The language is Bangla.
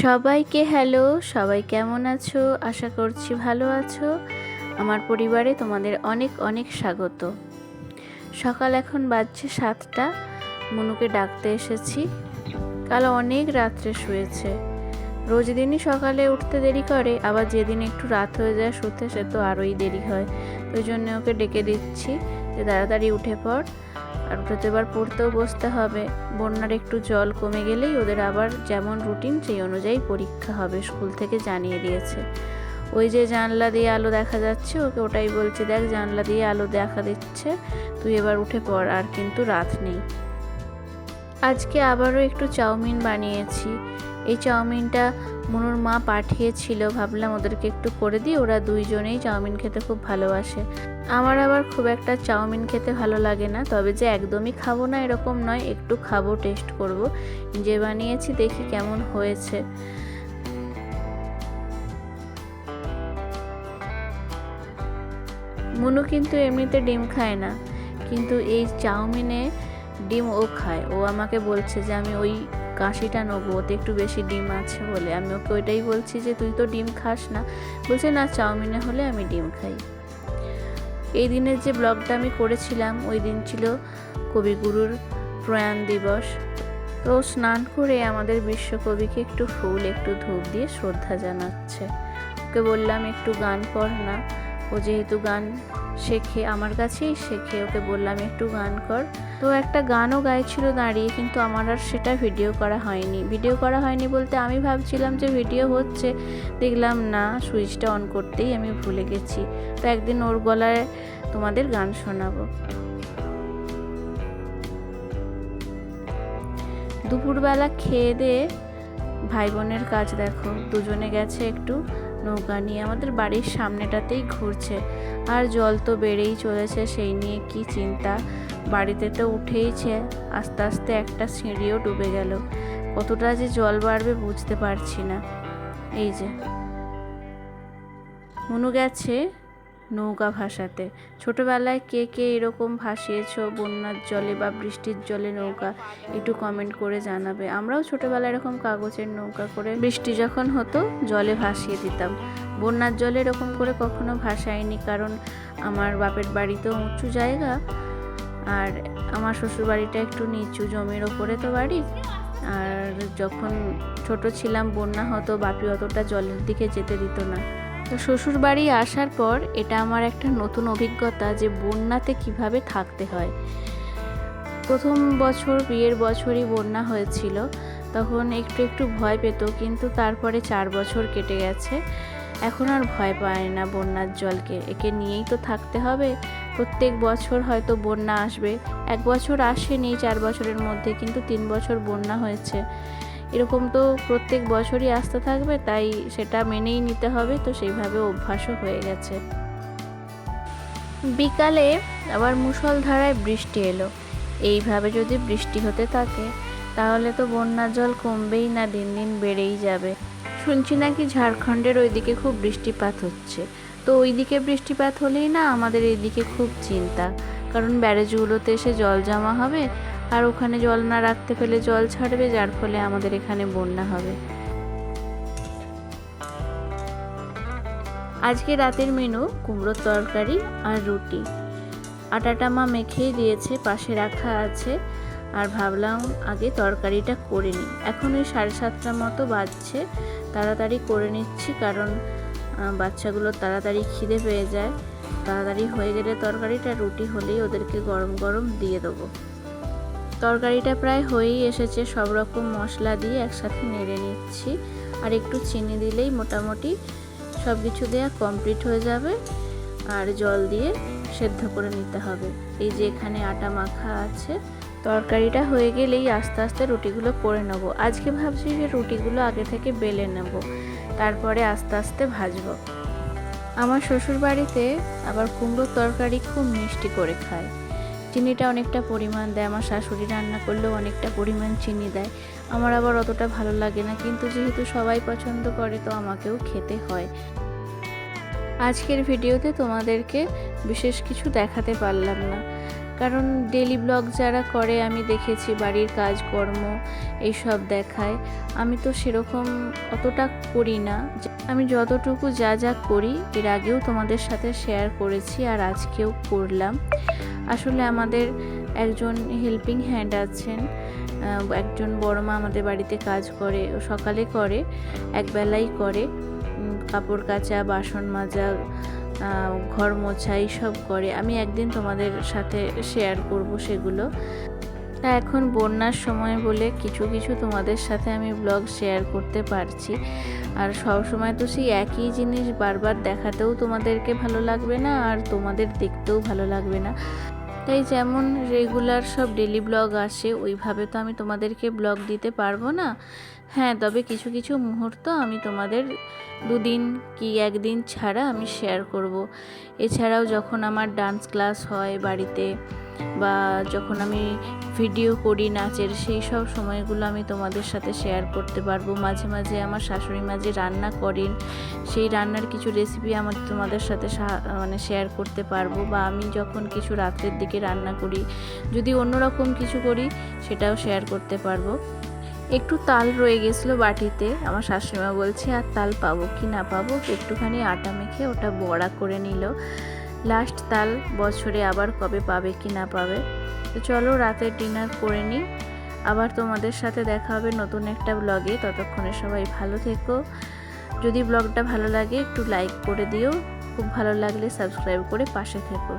সবাইকে হ্যালো, সবাই কেমন আছো? আশা করছি ভালো আছো। আমার পরিবারে তোমাদের অনেক অনেক স্বাগত। সকাল এখন বাজছে 7টা। মনুকে ডাকতে এসেছি। কাল অনেক রাত্রে শুয়েছে। রোজ দিনই সকালে উঠতে দেরি করে, আবার যেদিন একটু রাত হয়ে যায় শুতে সে তো আরোই দেরি হয়। ওই জন্য ওকে ডেকে দিচ্ছি যে তাড়াতাড়ি উঠে পড়। আর উঠে তো এবার পড়তেও বসতে হবে। বন্যার একটু জল কমে গেলেই ওদের আবার যেমন রুটিন সেই অনুযায়ী পরীক্ষা হবে, স্কুল থেকে জানিয়ে দিয়েছে। ওই যে জানলা দিয়ে আলো দেখা যাচ্ছে, ওকে ওটাই বলছি, দেখ জানলা দিয়ে আলো দেখা দিচ্ছে, তুই এবার উঠে পড়, আর কিন্তু রাত নেই। আজকে আবারও একটু চাউমিন বানিয়েছি। এই চাউমিনটা মনুর মা পাঠিয়েছিল, ভাবলাম ওদেরকে একটু করে দিই, ওরা দুইজনেই চাউমিন খেতে খুব ভালোবাসে। আমার আবার খুব একটা চাউমিন খেতে ভালো লাগে না, তবে যে একদমই খাবো না এরকম নয়, একটু খাবো, টেস্ট করব। যে বানিয়েছি দেখি কেমন হয়েছে। মনু কিন্তু এমনিতে ডিম খায় না, কিন্তু এই চাউমিনে ডিম ও খায়। ও আমাকে বলছে যে আমি ওই কাশিটা নেবো, ওতে একটু বেশি ডিম আছে বলে। আমি ওকে ওইটাই বলছি যে তুই তো ডিম খাস না। বলছে না, চাউমিনে হলে আমি ডিম খাই। এই দিনের যে ব্লগটা আমি করেছিলাম, ওই দিন ছিল কবিগুরুর প্রয়াণ দিবস। তো স্নান করে আমাদের বিশ্বকবিকে একটু ফুল একটু ধূপ দিয়ে শ্রদ্ধা জানাচ্ছে। ওকে বললাম একটু গান কর না, ও যেহেতু গান শেখে, আমার কাছেই শেখে, ওকে বললাম একটু গান কর। তো একটা গানও গাইছিল দাঁড়িয়ে, কিন্তু আমার আর সেটা ভিডিও করা হয়নি বলতে আমি ভাবছিলাম যে ভিডিও হচ্ছে, দেখলাম না, সুইচটা অন করতেই আমি ভুলে গেছি। তো একদিন ওর গলায় তোমাদের গান শোনাবো। দুপুরবেলা খেয়ে দিয়ে ভাই বোনের কাজ দেখো, দুজনে গেছে একটু নৌকা নিয়ে, আমাদের বাড়ির সামনেটাতেই ঘুরছে। আর জল তো বেড়েই চলেছে, সেই নিয়ে কি চিন্তা। বাড়িতে তো উঠেইছে, আস্তে আস্তে একটা সিঁড়িও ডুবে গেল। কতটা যে জল বাড়বে বুঝতে পারছি না। এই যে মনু গেছে নৌকা ভাসাতে। ছোটবেলায় কে কে এরকম ভাসিয়েছো বন্যার জলে বা বৃষ্টির জলে নৌকা, একটু কমেন্ট করে জানাবে। আমরাও ছোটবেলায় এরকম কাগজের নৌকা করে বৃষ্টি যখন হতো জলে ভাসিয়ে দিতাম। বন্যার জলে এরকম করে কখনো ভাসাইনি, কারণ আমার বাপের বাড়ি তো উঁচু জায়গা, আর আমার শ্বশুর বাড়িটা একটু নিচু, জমির ওপরে তো বাড়ি। আর যখন ছোট ছিলাম বন্যা হতো, বাপি অতটা জলের দিকে যেতে দিত না। তো শ্বশুর বাড়ি আসার পর এটা আমার একটা নতুন অভিজ্ঞতা যে বন্যাতে কিভাবে থাকতে হয়। প্রথম বছর, বিয়ের বছরই বন্যা হয়েছিল, তখন একটু একটু ভয় পেত, কিন্তু তারপরে 4 বছর কেটে গেছে, এখন আর ভয় পায় না বন্যার জলকে। একে নিয়েই তো থাকতে হবে। প্রত্যেক বছর হয়তো বন্যা আসবে, 1 বছর আসেনি 4 বছরের মধ্যে, কিন্তু 3 বছর বন্যা হয়েছে। এরকম তো প্রত্যেক বছরই আসতে থাকবে, তাই সেটা মেনেই নিতে হবে। তো সেইভাবে অভ্যাসও হয়ে গেছে। বিকালে আবার মুষলধারায় বৃষ্টি এলো। এইভাবে যদি বৃষ্টি হতে থাকে তাহলে তো বন্যার জল কমবেই না, দিন দিন বেড়েই যাবে। শুনছি নাকি ঝাড়খণ্ডের ওইদিকে খুব বৃষ্টিপাত হচ্ছে। তো ওইদিকে বৃষ্টিপাত হলেই না আমাদের এইদিকে খুব চিন্তা, কারণ ব্যারেজগুলোতে এসে জল জমা হবে, আর ওখানে জল না রাখতে পেলে জল ছাড়বে, যার ফলে আমাদের এখানে বন্যা হবে। আজকে রাতের মেনু কুমড়োর তরকারি আর রুটি। আটাটা মা মেখেই দিয়েছে, পাশে রাখা আছে। আর ভাবলাম আগে তরকারিটা করে নিই। এখন ওই 7:30টার মতো বাজছে, তাড়াতাড়ি করে নিচ্ছি, কারণ বাচ্চাগুলো তাড়াতাড়ি খিদে পেয়ে যায়। তাড়াতাড়ি হয়ে গেলে তরকারিটা, রুটি হলেই ওদেরকে গরম গরম দিয়ে দেবো। তরকারিটা প্রায় হয়েই এসেছে, সব রকম মশলা দিয়ে একসাথে নেড়ে নিচ্ছি। আর একটু চিনি দিলেই মোটামুটি সব কিছু দেওয়া কমপ্লিট হয়ে যাবে। আর জল দিয়ে সেদ্ধ করে নিতে হবে। এই যে এখানে আটা মাখা আছে, তরকারিটা হয়ে গেলেই আস্তে আস্তে রুটিগুলো করে নেব। আজকে ভাবছি যে রুটিগুলো আগে থেকে বেলে নেব, তারপরে আস্তে আস্তে ভাজবো। আমার শ্বশুর বাড়িতে আবার কুমড়োর তরকারি খুব মিষ্টি করে খায়, চিনিটা অনেকটা পরিমাণ দেয়। আমার শাশুড়ি রান্না করলেও অনেকটা পরিমাণ চিনি দেয়, আমার আবার অতটা ভালো লাগে না, কিন্তু যেহেতু সবাই পছন্দ করে তো আমাকেও খেতে হয়। আজকের ভিডিওতে তোমাদেরকে বিশেষ কিছু দেখাতে পারলাম না, কারণ ডেলি ব্লগ যারা করে আমি দেখেছি বাড়ির কাজকর্ম এইসব দেখায়, আমি তো সেরকম অতটা করি না। আমি যতটুকু যা যা করি এর আগেও তোমাদের সাথে শেয়ার করেছি আর আজকেও করলাম। আসলে আমাদের একজন হেল্পিং হ্যান্ড আছেন, একজন বড় মা আমাদের বাড়িতে কাজ করে, সকালে করে, একবেলাই করে, কাপড় কাচা, বাসন মাজা, ঘর মোছা এইসব করে। আমি একদিন তোমাদের সাথে শেয়ার করব সেগুলো। তা এখন বন্যার সময় বলে কিছু কিছু তোমাদের সাথে আমি ব্লগ শেয়ার করতে পারছি। আর সব সময় তো সেই একই জিনিস বারবার দেখাতেও তোমাদেরকে ভালো লাগবে না, আর তোমাদের দেখতেও ভালো লাগবে না। তাই যেমন রেগুলার সব ডেলি ব্লগ আসে ওইভাবে তো আমি তোমাদেরকে ব্লগ দিতে পারবো না। হ্যাঁ, তবে কিছু কিছু মুহূর্ত আমি তোমাদের 2 দিন কি 1 দিন ছাড়া আমি শেয়ার করব। এছাড়াও যখন আমার ডান্স ক্লাস হয় বাড়িতে, বা যখন আমি ভিডিও করি নাচের, সেই সব সময়গুলো আমি তোমাদের সাথে শেয়ার করতে পারবো। মাঝে মাঝে আমার শাশুড়ি মা যে রান্না করেন সেই রান্নার কিছু রেসিপি আমার তোমাদের সাথে শেয়ার করতে পারবো। বা আমি যখন কিছু রাত্রের দিকে রান্না করি, যদি অন্যরকম কিছু করি সেটাও শেয়ার করতে পারবো। একটু তাল রয়ে গেছিলো বাটিতে, আমার শাশুড়িমা বলছে আর তাল পাবো কি না পাবো, একটুখানি আটা মেখে ওটা বড়া করে নিল। লাস্ট তাল বছরে আবার কবে পাবে কি না পাবে। তো চলো রাতের ডিনার করে নিই, আবার তোমাদের সাথে দেখা হবে নতুন একটা ব্লগে। ততক্ষণে সবাই ভালো থেকো। যদি ব্লগটা ভালো লাগে একটু লাইক করে দিও, খুব ভালো লাগলে সাবস্ক্রাইব করে পাশে থেকো।